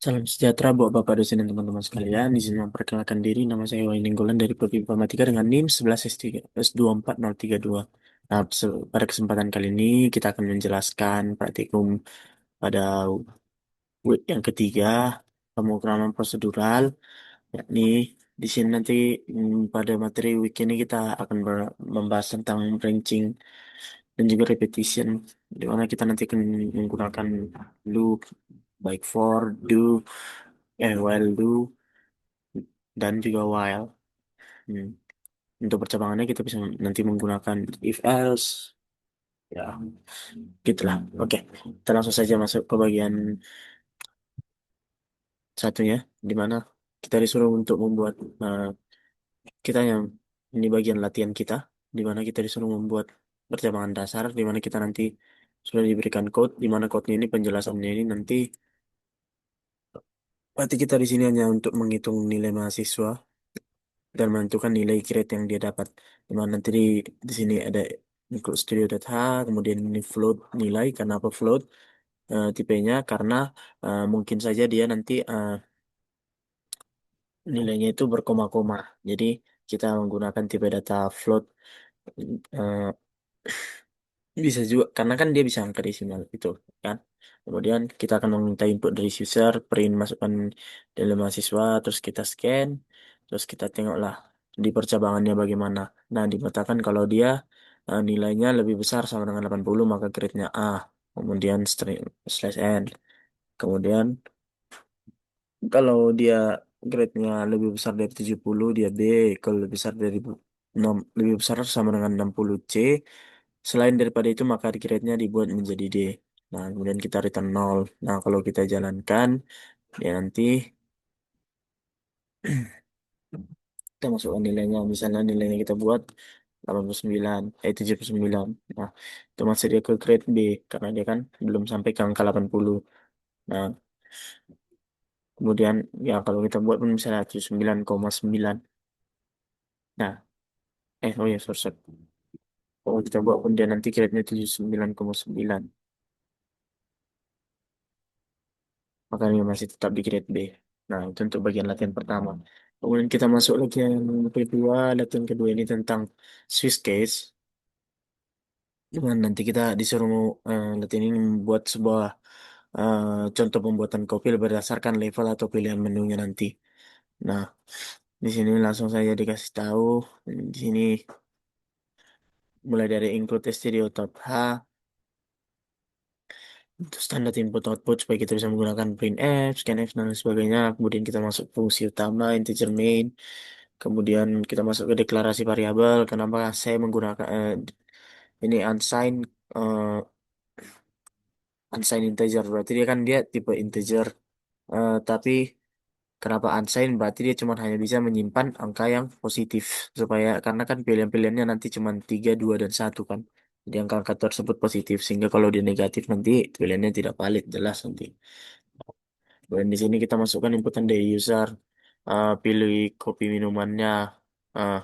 Salam sejahtera buat Bapak dosen dan teman-teman sekalian. Izin memperkenalkan diri, nama saya Wahyu Ninggolan dari Prodi Informatika dengan NIM 11 S3 S24032. Nah, pada kesempatan kali ini kita akan menjelaskan praktikum pada week yang ketiga, pemrograman prosedural, yakni di sini nanti pada materi week ini kita akan membahas tentang branching dan juga repetition, di mana kita nanti akan menggunakan loop, baik for, do, while do, dan juga while. Hmm. Untuk percabangannya kita bisa nanti menggunakan if else, ya gitulah. Oke, kita langsung saja masuk ke bagian satunya, di mana kita disuruh untuk membuat kita yang ini bagian latihan kita, di mana kita disuruh membuat percabangan dasar, di mana kita nanti sudah diberikan code, di mana code ini penjelasannya ini nanti berarti kita di sini hanya untuk menghitung nilai mahasiswa dan menentukan nilai grade yang dia dapat. Di mana nanti di sini ada include studio.h, kemudian ini float nilai. Karena apa float? Tipenya karena mungkin saja dia nanti nilainya itu berkoma-koma. Jadi kita menggunakan tipe data float. eh, Bisa juga karena kan dia bisa angka desimal itu kan. Kemudian kita akan meminta input dari user, print masukkan dalam mahasiswa, terus kita scan, terus kita tengoklah di percabangannya bagaimana. Nah, dikatakan kalau dia nilainya lebih besar sama dengan 80 maka grade-nya A. Kemudian string slash n. Kemudian kalau dia grade-nya lebih besar dari 70 dia B. Kalau lebih besar dari 6, lebih besar sama dengan 60 C. Selain daripada itu, maka grade-nya dibuat menjadi D. Nah, kemudian kita return 0. Nah, kalau kita jalankan, ya nanti kita masukkan nilainya. Misalnya nilainya kita buat 89, 79. Nah, itu masuk dia ke grade B, karena dia kan belum sampai ke angka 80. Nah, kemudian ya kalau kita buat pun misalnya 79,9. Nah, oh ya, sorry, sorry. Kalau kita buat pun dia nanti grade-nya 79,9. Makanya masih tetap di grade B. Nah, itu untuk bagian latihan pertama. Kemudian kita masuk lagi yang kedua. Latihan kedua ini tentang Swiss case. Dengan nanti kita disuruh latihan ini membuat sebuah eh, contoh pembuatan kopi berdasarkan level atau pilihan menunya nanti. Nah, di sini langsung saja dikasih tahu. Di sini mulai dari include stereotype H, untuk standar input output supaya kita bisa menggunakan printf, scanf, dan lain sebagainya. Kemudian kita masuk fungsi utama, integer main. Kemudian kita masuk ke deklarasi variabel. Kenapa saya menggunakan ini unsigned integer? Berarti dia kan dia tipe integer. Tapi kenapa unsigned? Berarti dia cuma hanya bisa menyimpan angka yang positif supaya karena kan pilihan-pilihannya nanti cuma 3, 2, dan 1 kan. Jadi angka-angka tersebut positif sehingga kalau dia negatif nanti pilihannya tidak valid jelas nanti. Dan di sini kita masukkan inputan dari user, pilih kopi minumannya, eh,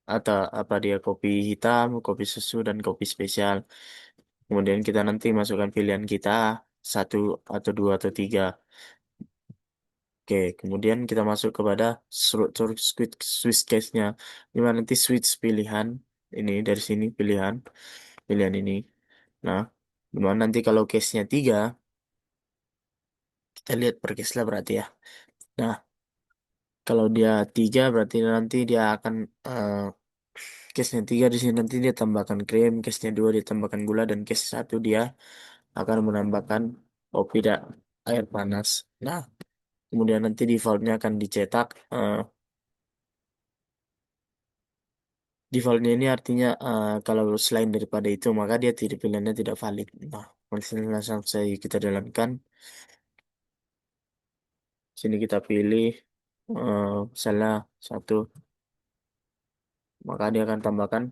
atau apa dia kopi hitam, kopi susu, dan kopi spesial. Kemudian kita nanti masukkan pilihan kita satu atau dua atau tiga. Oke, kemudian kita masuk kepada struktur switch case-nya, di mana nanti switch pilihan ini dari sini pilihan ini. Nah, di mana nanti kalau case-nya tiga, kita lihat per case lah berarti ya. Nah, kalau dia tiga berarti nanti dia akan case-nya tiga di sini nanti dia tambahkan krim, case-nya dua dia tambahkan gula, dan case satu dia akan menambahkan kopi dan air panas. Nah, kemudian nanti defaultnya akan dicetak. Defaultnya ini artinya kalau selain daripada itu maka dia tidak pilihannya tidak valid. Nah, langsung saya kita jalankan. Sini kita pilih salah satu, maka dia akan tambahkan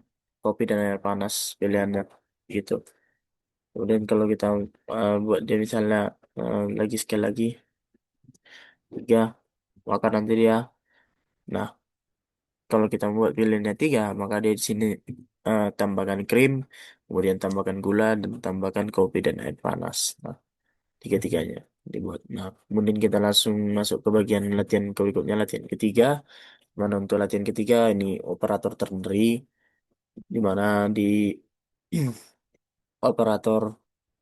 kopi dan air panas pilihannya gitu. Kemudian kalau kita buat dia misalnya lagi sekali lagi tiga, maka nanti dia, nah kalau kita buat pilihannya tiga, maka dia di sini tambahkan krim, kemudian tambahkan gula dan tambahkan kopi dan air panas. Nah, tiga-tiganya. dibuat. Nah, kemudian kita langsung masuk ke bagian latihan berikutnya, latihan ketiga. Mana untuk latihan ketiga ini operator ternary, di mana di operator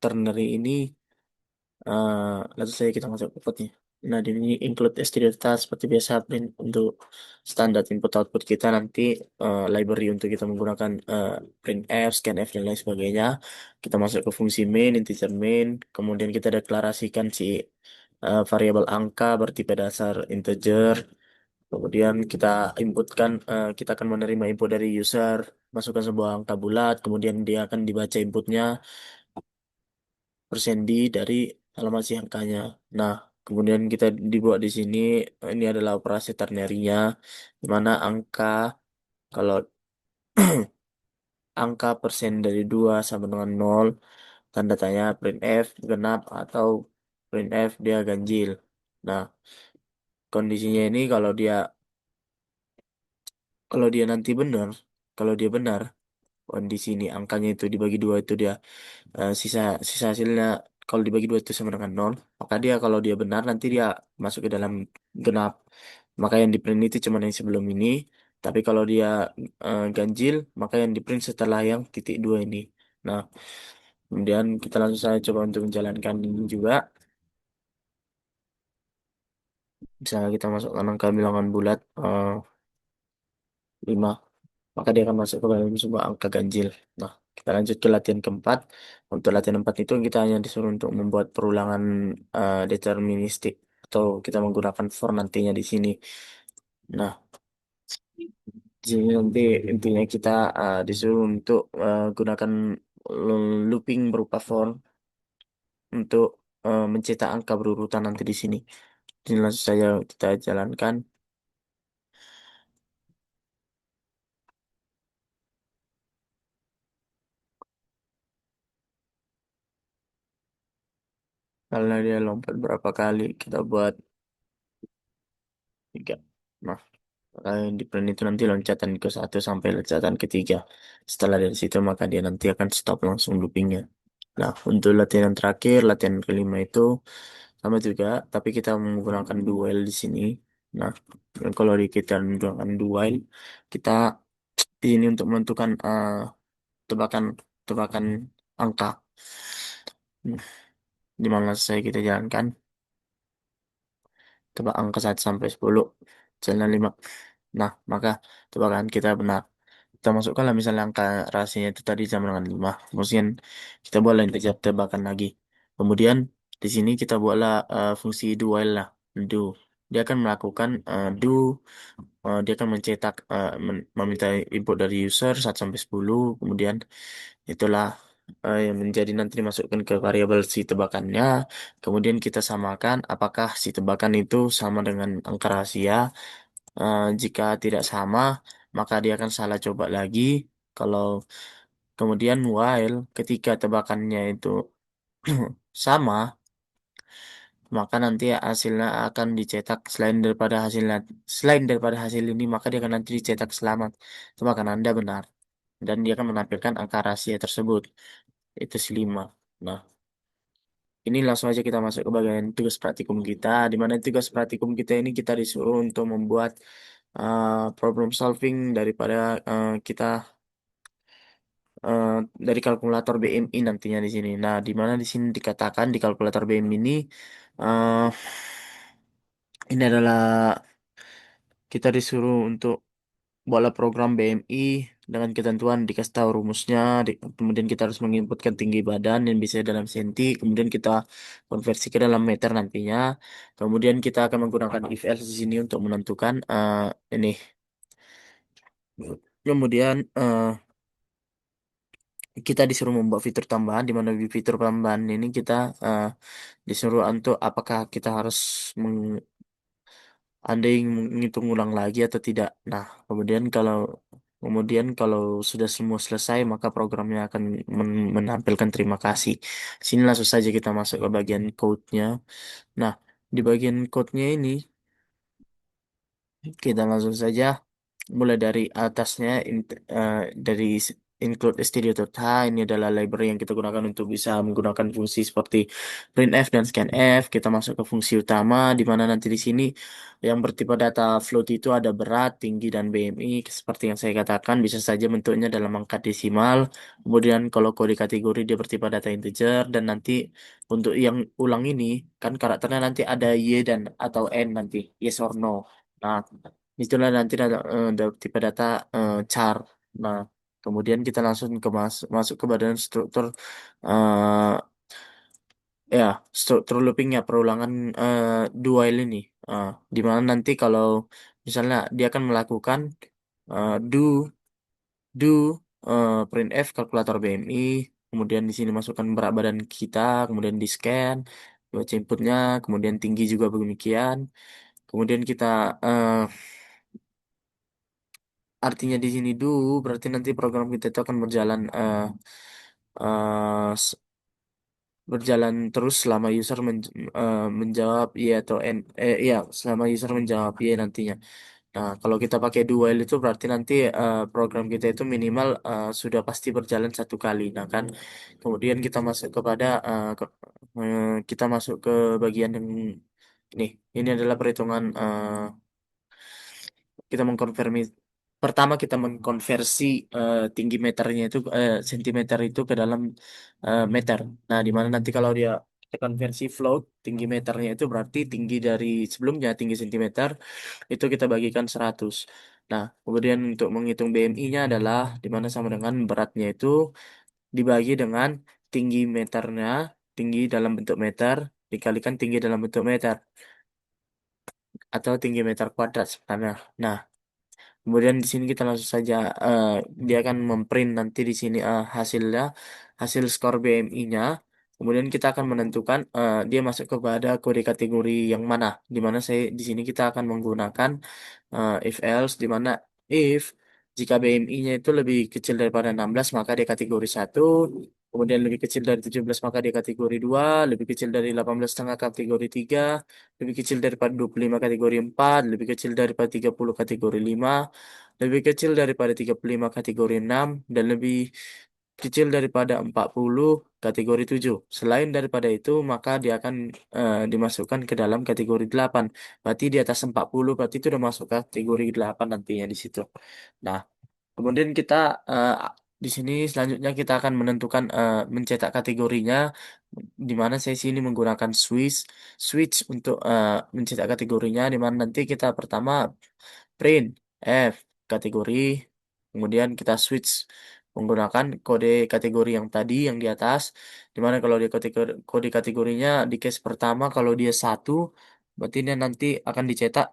ternary ini langsung saja kita masuk ke outputnya. Nah, di sini include std data seperti biasa print untuk standar input output kita nanti library untuk kita menggunakan printf, scanf dan lain sebagainya. Kita masuk ke fungsi main, integer main, kemudian kita deklarasikan si variabel angka bertipe dasar integer. Kemudian kita inputkan, kita akan menerima input dari user, masukkan sebuah angka bulat, kemudian dia akan dibaca inputnya persen d dari halaman si angkanya. Nah, kemudian kita dibuat di sini, ini adalah operasi ternary-nya, di mana angka, kalau angka persen dari 2 sama dengan 0, tanda tanya printf genap atau printf dia ganjil. Nah, kondisinya ini kalau dia nanti benar, kalau dia benar, kondisi ini angkanya itu dibagi dua itu dia sisa sisa hasilnya kalau dibagi dua itu sama dengan nol, maka dia kalau dia benar nanti dia masuk ke dalam genap. Maka yang di print itu cuma yang sebelum ini, tapi kalau dia ganjil, maka yang di print setelah yang titik dua ini. Nah, kemudian kita langsung saja coba untuk menjalankan ini juga. Misalnya kita masukkan angka bilangan bulat 5, maka dia akan masuk ke dalam sebuah angka ganjil. Nah, kita lanjut ke latihan keempat. Untuk latihan keempat itu kita hanya disuruh untuk membuat perulangan deterministik atau kita menggunakan for nantinya di sini. Nah, di sini nanti intinya kita disuruh untuk gunakan looping berupa for untuk mencetak angka berurutan nanti di sini. Jadi langsung saja kita jalankan. Karena dia lompat berapa kali, kita buat 3. Nah, di plan itu nanti loncatan ke satu sampai loncatan ketiga. Setelah dari situ maka dia nanti akan stop langsung loopingnya. Nah, untuk latihan yang terakhir, latihan kelima itu sama juga, tapi kita menggunakan do while di sini. Nah, kalau kita menggunakan do while, kita ini untuk menentukan tebakan tebakan angka. Hmm, Di mana saya kita jalankan tebak angka 1 sampai 10, jalan 5. Nah, maka tebakan kita benar. Kita masukkanlah misalnya angka rahasianya itu tadi sama dengan 5. Kemudian kita buatlah integer tebakan lagi. Kemudian di sini kita buatlah fungsi do while lah. Do. Dia akan melakukan dia akan mencetak meminta input dari user 1 sampai 10. Kemudian itulah yang menjadi nanti dimasukkan ke variabel si tebakannya. Kemudian kita samakan apakah si tebakan itu sama dengan angka rahasia. Jika tidak sama, maka dia akan salah coba lagi. Kalau kemudian while ketika tebakannya itu sama, maka nanti hasilnya akan dicetak selain daripada hasil ini, maka dia akan nanti dicetak selamat. Tebakan Anda benar dan dia akan menampilkan angka rahasia tersebut. Itu si 5. Nah, ini langsung aja kita masuk ke bagian tugas praktikum kita, di mana tugas praktikum kita ini kita disuruh untuk membuat problem solving daripada kita eh, dari kalkulator BMI nantinya di sini. Nah, di mana di sini dikatakan di kalkulator BMI ini eh, ini adalah kita disuruh untuk buatlah program BMI dengan ketentuan dikasih tahu rumusnya, kemudian kita harus menginputkan tinggi badan yang bisa dalam senti, kemudian kita konversi ke dalam meter nantinya, kemudian kita akan menggunakan if else di sini untuk menentukan ini. Kemudian kita disuruh membuat fitur tambahan, di mana di fitur tambahan ini kita eh, disuruh untuk apakah kita harus Anda ingin menghitung ulang lagi atau tidak. Nah, kemudian kalau sudah semua selesai, maka programnya akan menampilkan terima kasih. Sini langsung saja kita masuk ke bagian code-nya. Nah, di bagian code-nya ini kita langsung saja mulai dari atasnya, dari include stdio.h. Ini adalah library yang kita gunakan untuk bisa menggunakan fungsi seperti printf dan scanf. Kita masuk ke fungsi utama, di mana nanti di sini yang bertipe data float itu ada berat, tinggi, dan BMI. Seperti yang saya katakan, bisa saja bentuknya dalam angka desimal. Kemudian kalau kode kategori dia bertipe data integer, dan nanti untuk yang ulang ini, kan karakternya nanti ada Y dan atau N nanti, yes or no. Nah, itulah nanti tipe data char. Nah, kemudian kita langsung masuk ke badan struktur eh ya struktur loopingnya perulangan eh, do while ini. Di mana nanti kalau misalnya dia akan melakukan do printf kalkulator BMI, kemudian di sini masukkan berat badan kita, kemudian di scan, baca inputnya, kemudian tinggi juga demikian. Kemudian kita eh, artinya di sini do berarti nanti program kita itu akan berjalan eh, berjalan terus selama user menjawab iya atau iya selama user menjawab iya nantinya. Nah, kalau kita pakai do while itu berarti nanti program kita itu minimal sudah pasti berjalan satu kali. Nah, kan kemudian kita masuk kepada kita masuk ke bagian yang ini adalah perhitungan kita mengkonfirmasi pertama kita mengkonversi tinggi meternya itu sentimeter itu ke dalam meter. Nah, di mana nanti kalau dia kita konversi float tinggi meternya itu berarti tinggi dari sebelumnya tinggi sentimeter itu kita bagikan 100. Nah, kemudian untuk menghitung BMI-nya adalah di mana sama dengan beratnya itu dibagi dengan tinggi meternya, tinggi dalam bentuk meter dikalikan tinggi dalam bentuk meter atau tinggi meter kuadrat sebenarnya. Nah, kemudian di sini kita langsung saja eh, dia akan memprint nanti di sini hasilnya, hasil skor BMI-nya. Kemudian kita akan menentukan dia masuk kepada kode kategori yang mana. Di mana saya di sini kita akan menggunakan if else di mana if jika BMI-nya itu lebih kecil daripada 16 maka dia kategori satu, kemudian lebih kecil dari 17 maka dia kategori 2, lebih kecil dari 18 setengah kategori 3, lebih kecil daripada 25 kategori 4, lebih kecil daripada 30 kategori 5, lebih kecil daripada 35 kategori 6, dan lebih kecil daripada 40 kategori 7. Selain daripada itu, maka dia akan dimasukkan ke dalam kategori 8. Berarti di atas 40, berarti itu udah masuk kategori 8 nantinya di situ. Nah, kemudian kita eh, di sini selanjutnya kita akan menentukan mencetak kategorinya, di mana saya sini menggunakan switch untuk mencetak kategorinya, di mana nanti kita pertama print F kategori, kemudian kita switch menggunakan kode kategori yang tadi yang di atas, dimana kalau dia kode kategorinya di case pertama kalau dia satu berarti dia nanti akan dicetak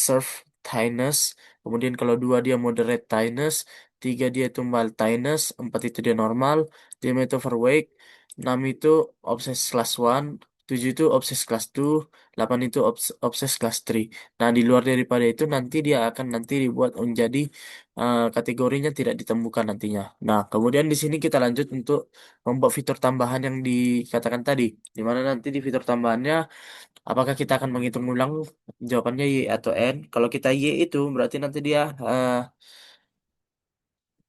serve tiness, kemudian kalau dua dia moderate tiness, tiga dia tumbal tiness, empat itu dia normal, lima itu overweight, enam itu obses class 1, tujuh itu obses class 2, 8 itu obses class 3. Nah, di luar daripada itu nanti dia akan nanti dibuat menjadi kategorinya tidak ditemukan nantinya. Nah, kemudian di sini kita lanjut untuk membuat fitur tambahan yang dikatakan tadi. Di mana nanti di fitur tambahannya, apakah kita akan menghitung ulang jawabannya Y atau N? Kalau kita Y itu berarti nanti dia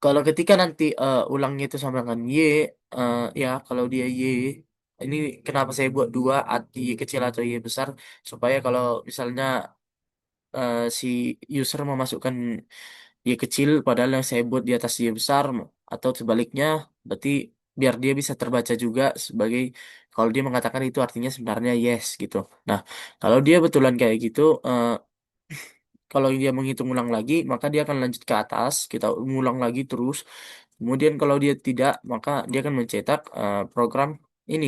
kalau ketika nanti ulangnya itu sama dengan Y, ya kalau dia Y, ini kenapa saya buat dua, Y kecil atau Y besar, supaya kalau misalnya si user memasukkan Y kecil padahal yang saya buat di atas Y besar atau sebaliknya, berarti biar dia bisa terbaca juga sebagai kalau dia mengatakan itu artinya sebenarnya yes gitu. Nah, kalau dia betulan kayak gitu, kalau dia menghitung ulang lagi, maka dia akan lanjut ke atas, kita ulang lagi terus. Kemudian kalau dia tidak, maka dia akan mencetak program ini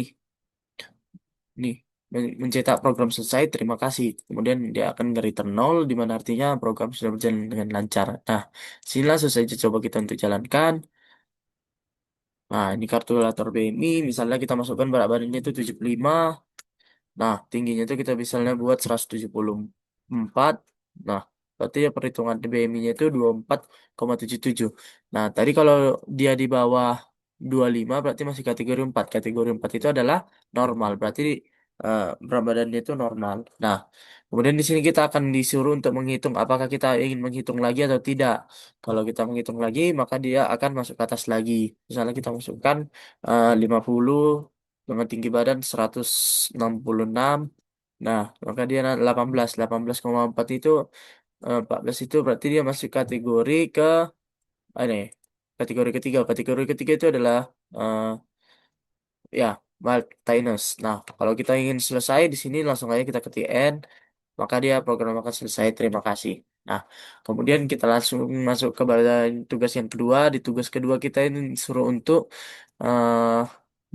nih mencetak program selesai, terima kasih. Kemudian dia akan return 0, di mana artinya program sudah berjalan dengan lancar. Nah, sini langsung saja coba kita untuk jalankan. Nah, ini kalkulator BMI, misalnya kita masukkan berat badannya itu 75. Nah, tingginya itu kita misalnya buat 174. Nah, berarti ya perhitungan BMI-nya itu 24,77. Nah, tadi kalau dia di bawah 25 berarti masih kategori 4. Kategori 4 itu adalah normal. Berarti berat badannya itu normal. Nah, kemudian di sini kita akan disuruh untuk menghitung apakah kita ingin menghitung lagi atau tidak. Kalau kita menghitung lagi, maka dia akan masuk ke atas lagi. Misalnya kita masukkan 50 dengan tinggi badan 166. Nah, maka dia 18, 18,4 itu 14 itu berarti dia masuk kategori ke ini. Kategori ketiga. Kategori ketiga itu adalah eh, ya, Martinus. Nah, kalau kita ingin selesai di sini langsung aja kita ketik N, maka dia program akan selesai. Terima kasih. Nah, kemudian kita langsung masuk ke bagian tugas yang kedua. Di tugas kedua kita ini disuruh untuk eh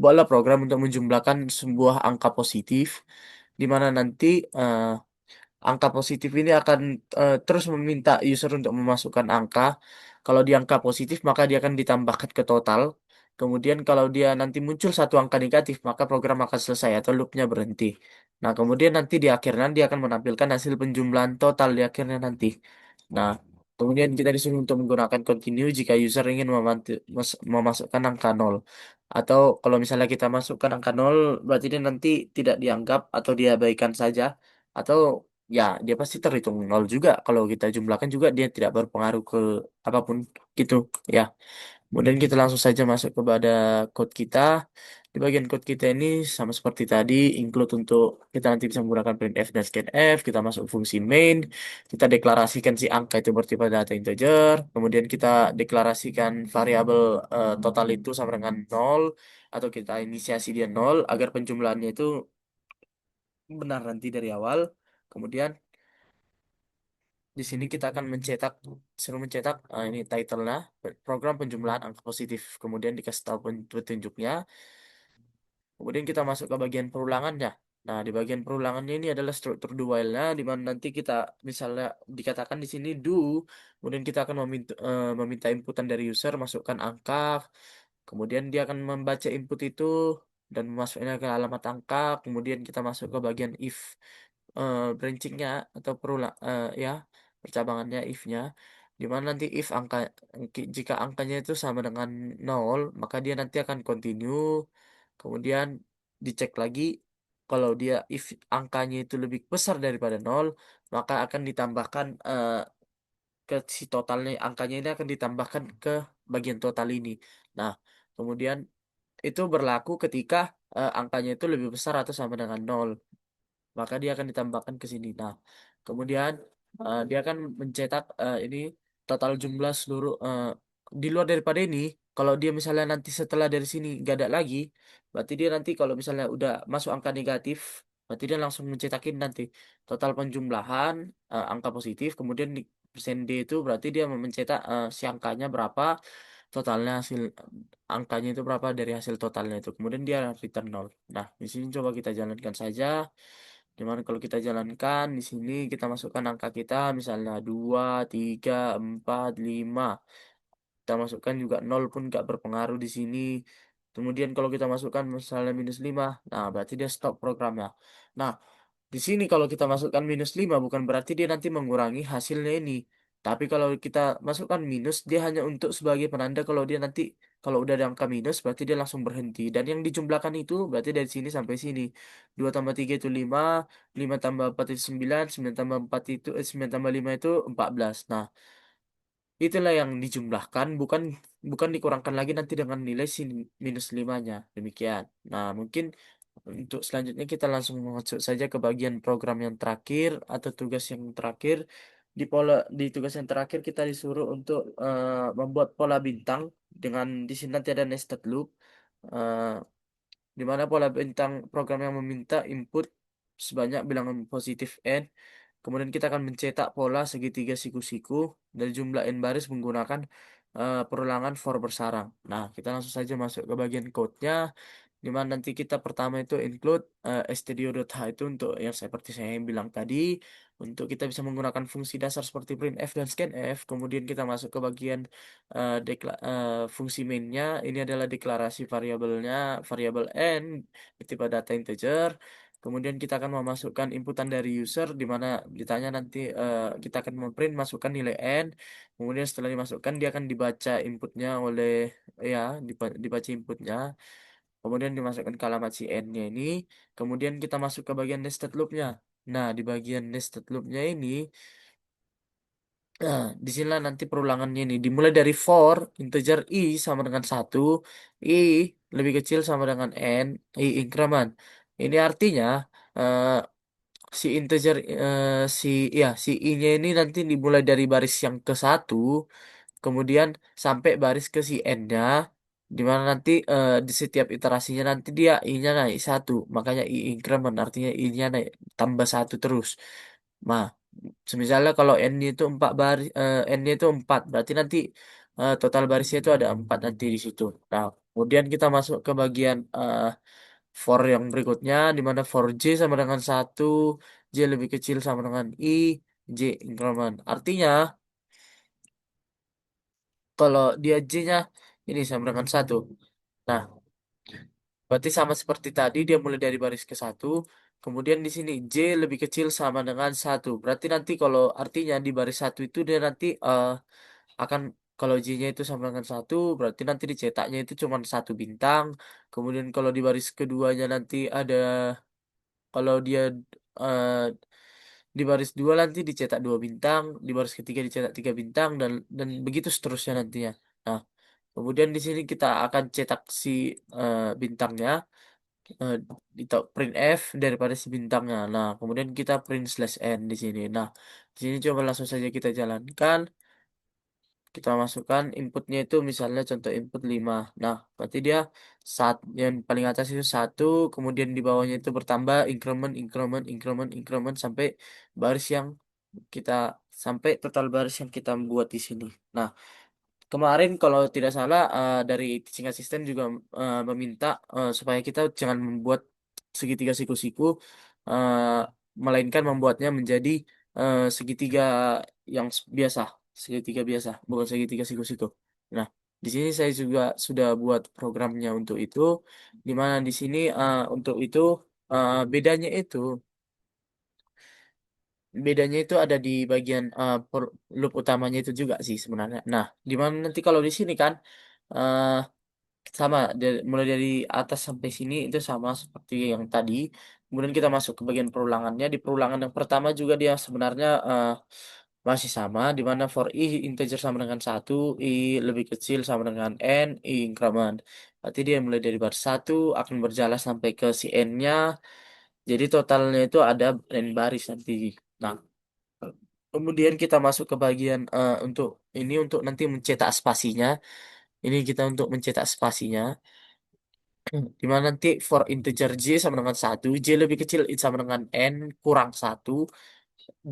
buatlah program untuk menjumlahkan sebuah angka positif, di mana nanti eh, angka positif ini akan terus meminta user untuk memasukkan angka. Kalau di angka positif, maka dia akan ditambahkan ke total. Kemudian kalau dia nanti muncul satu angka negatif, maka program akan selesai atau loopnya berhenti. Nah, kemudian nanti di akhirnya dia akan menampilkan hasil penjumlahan total di akhirnya nanti. Nah, kemudian kita disuruh untuk menggunakan continue jika user ingin memasukkan angka nol. Atau kalau misalnya kita masukkan angka nol, berarti dia nanti tidak dianggap atau diabaikan saja. Atau ya dia pasti terhitung nol juga. Kalau kita jumlahkan juga dia tidak berpengaruh ke apapun gitu ya. Kemudian kita langsung saja masuk kepada code kita. Di bagian code kita ini sama seperti tadi, include untuk kita nanti bisa menggunakan printf dan scanf. Kita masuk fungsi main, kita deklarasikan si angka itu bertipe data integer. Kemudian kita deklarasikan variabel total itu sama dengan nol, atau kita inisiasi dia nol agar penjumlahannya itu benar nanti dari awal. Kemudian di sini kita akan mencetak, suruh mencetak ini title-nya, program penjumlahan angka positif. Kemudian dikasih tahu petunjuknya. Kemudian kita masuk ke bagian perulangannya. Nah, di bagian perulangannya ini adalah struktur do while-nya, di mana nanti kita misalnya dikatakan di sini do, kemudian kita akan meminta inputan dari user, masukkan angka, kemudian dia akan membaca input itu dan memasukkannya ke alamat angka, kemudian kita masuk ke bagian if branchingnya atau ya percabangannya if-nya, di mana nanti if angka jika angkanya itu sama dengan nol, maka dia nanti akan continue. Kemudian dicek lagi kalau dia if angkanya itu lebih besar daripada nol, maka akan ditambahkan ke si totalnya, angkanya ini akan ditambahkan ke bagian total ini. Nah, kemudian itu berlaku ketika angkanya itu lebih besar atau sama dengan nol, maka dia akan ditambahkan ke sini. Nah, kemudian dia akan mencetak ini total jumlah seluruh di luar daripada ini. Kalau dia misalnya nanti setelah dari sini nggak ada lagi, berarti dia nanti kalau misalnya udah masuk angka negatif, berarti dia langsung mencetakin nanti total penjumlahan angka positif, kemudian di persen D itu berarti dia mencetak si angkanya berapa, totalnya hasil angkanya itu berapa dari hasil totalnya itu. Kemudian dia return nol. Nah, di sini coba kita jalankan saja. Dimana kalau kita jalankan di sini kita masukkan angka kita misalnya 2, 3, 4, 5. Kita masukkan juga nol pun nggak berpengaruh di sini. Kemudian kalau kita masukkan misalnya -5, nah berarti dia stop programnya. Nah, di sini kalau kita masukkan -5 bukan berarti dia nanti mengurangi hasilnya ini. Tapi kalau kita masukkan minus, dia hanya untuk sebagai penanda kalau dia nanti kalau udah ada angka minus berarti dia langsung berhenti. Dan yang dijumlahkan itu berarti dari sini sampai sini. 2 tambah 3 itu 5, 5 tambah 4 itu 9, 9 tambah 4 itu 9 tambah 5 itu 14. Nah, itulah yang dijumlahkan, bukan bukan dikurangkan lagi nanti dengan nilai si -5-nya. Demikian. Nah, mungkin untuk selanjutnya kita langsung masuk saja ke bagian program yang terakhir atau tugas yang terakhir. Di tugas yang terakhir kita disuruh untuk membuat pola bintang dengan di sini nanti ada nested loop. Eh, di mana pola bintang program yang meminta input sebanyak bilangan positif n. Kemudian kita akan mencetak pola segitiga siku-siku dari jumlah n baris menggunakan perulangan for bersarang. Nah, kita langsung saja masuk ke bagian code-nya. Di mana nanti kita pertama itu include stdio.h itu untuk yang seperti saya bilang tadi, untuk kita bisa menggunakan fungsi dasar seperti printf dan scanf. Kemudian kita masuk ke bagian fungsi mainnya. Ini adalah deklarasi variabelnya, variabel n tipe data integer. Kemudian kita akan memasukkan inputan dari user, di mana ditanya nanti kita akan memprint masukkan nilai n. Kemudian setelah dimasukkan dia akan dibaca inputnya oleh ya dibaca inputnya. kemudian dimasukkan ke alamat si n-nya ini, kemudian kita masuk ke bagian nested loop-nya. Nah, di bagian nested loop-nya ini, nah, disinilah nanti perulangannya ini dimulai dari for integer i sama dengan satu, i lebih kecil sama dengan n, i increment. Ini artinya eh, si integer si ya si i-nya ini nanti dimulai dari baris yang ke satu, kemudian sampai baris ke si n-nya, di mana nanti di setiap iterasinya nanti dia i-nya naik satu, makanya i increment artinya i-nya naik tambah satu terus. Nah, misalnya kalau n-nya itu 4 baris, n-nya itu 4, berarti nanti total barisnya itu ada 4 nanti di situ. Nah, kemudian kita masuk ke bagian for yang berikutnya, di mana for j sama dengan satu, j lebih kecil sama dengan i, j increment. Artinya kalau dia j-nya ini sama dengan satu. Nah, berarti sama seperti tadi dia mulai dari baris ke satu, kemudian di sini j lebih kecil sama dengan satu. Berarti nanti kalau artinya di baris satu itu dia nanti akan kalau j-nya itu sama dengan satu, berarti nanti dicetaknya itu cuma satu bintang. Kemudian kalau di baris keduanya nanti ada, kalau dia eh, di baris dua nanti dicetak dua bintang, di baris ketiga dicetak tiga bintang, dan begitu seterusnya nantinya. Nah, kemudian di sini kita akan cetak si bintangnya, eh, di print f daripada si bintangnya. Nah, kemudian kita print slash n di sini. Nah, di sini coba langsung saja kita jalankan. Kita masukkan inputnya itu misalnya contoh input 5. Nah, berarti dia saat yang paling atas itu satu, kemudian di bawahnya itu bertambah increment, increment, increment, increment sampai baris yang kita sampai total baris yang kita buat di sini. Nah, kemarin kalau tidak salah dari teaching assistant juga meminta supaya kita jangan membuat segitiga siku-siku, eh, melainkan membuatnya menjadi segitiga yang biasa, segitiga biasa, bukan segitiga siku-siku. Nah, di sini saya juga sudah buat programnya untuk itu, di mana di sini untuk itu bedanya itu itu ada di bagian loop utamanya itu juga sih sebenarnya. Nah, di mana nanti kalau di sini kan eh, sama mulai dari atas sampai sini itu sama seperti yang tadi. Kemudian kita masuk ke bagian perulangannya. Di perulangan yang pertama juga dia sebenarnya masih sama, di mana for i integer sama dengan satu, i lebih kecil sama dengan n, i increment. Berarti dia mulai dari baris satu akan berjalan sampai ke si n-nya. Jadi totalnya itu ada n baris nanti. Nah, kemudian kita masuk ke bagian untuk ini untuk nanti mencetak spasinya. Ini kita untuk mencetak spasinya. Di mana nanti for integer j sama dengan satu, j lebih kecil sama dengan n kurang satu,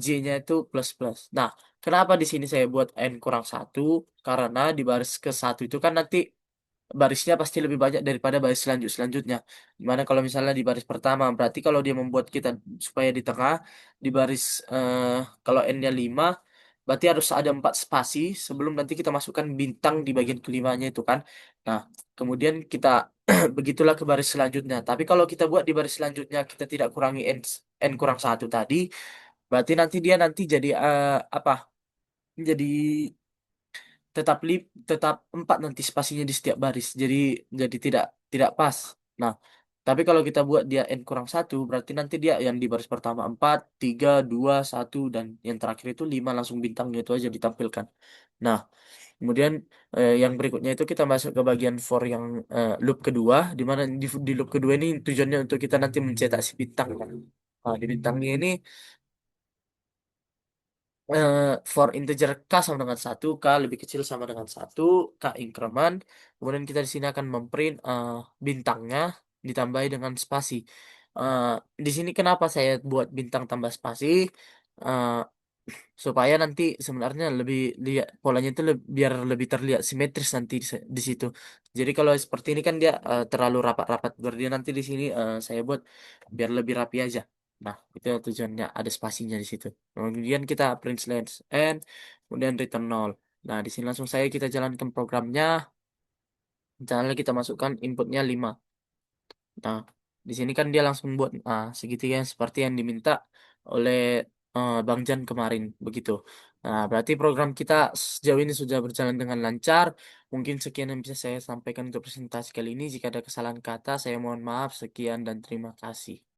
j-nya itu plus plus. Nah, kenapa di sini saya buat n kurang satu? Karena di baris ke satu itu kan nanti barisnya pasti lebih banyak daripada baris selanjutnya. Dimana kalau misalnya di baris pertama, berarti kalau dia membuat kita supaya di tengah, di baris kalau n-nya 5, berarti harus ada 4 spasi sebelum nanti kita masukkan bintang di bagian kelimanya itu kan. Nah, kemudian kita begitulah ke baris selanjutnya. Tapi kalau kita buat di baris selanjutnya kita tidak kurangi n kurang satu tadi, berarti nanti dia nanti jadi apa? Jadi tetap 4 nanti spasinya di setiap baris. Jadi tidak pas. Nah, tapi kalau kita buat dia n kurang satu, berarti nanti dia yang di baris pertama 4, 3, 2, 1, dan yang terakhir itu 5 langsung bintangnya itu aja ditampilkan. Nah, kemudian yang berikutnya itu kita masuk ke bagian for yang loop kedua, di mana di loop kedua ini tujuannya untuk kita nanti mencetak si bintang kan. Nah, di bintangnya ini eh, for integer k sama dengan satu, k lebih kecil sama dengan satu, k increment. Kemudian kita di sini akan memprint bintangnya ditambahi dengan spasi. Eh, di sini kenapa saya buat bintang tambah spasi? Eh, supaya nanti sebenarnya lebih lihat polanya itu biar lebih terlihat simetris nanti di situ. Jadi kalau seperti ini kan dia terlalu rapat-rapat. Berarti nanti di sini saya buat biar lebih rapi aja. Nah, itu tujuannya ada spasinya di situ. Kemudian kita print slash n, kemudian return 0. Nah, di sini langsung saya kita jalankan programnya. Misalnya kita masukkan inputnya 5. Nah, di sini kan dia langsung buat segitiga yang seperti yang diminta oleh Bang Jan kemarin begitu. Nah, berarti program kita sejauh ini sudah berjalan dengan lancar. Mungkin sekian yang bisa saya sampaikan untuk presentasi kali ini. Jika ada kesalahan kata, saya mohon maaf. Sekian dan terima kasih.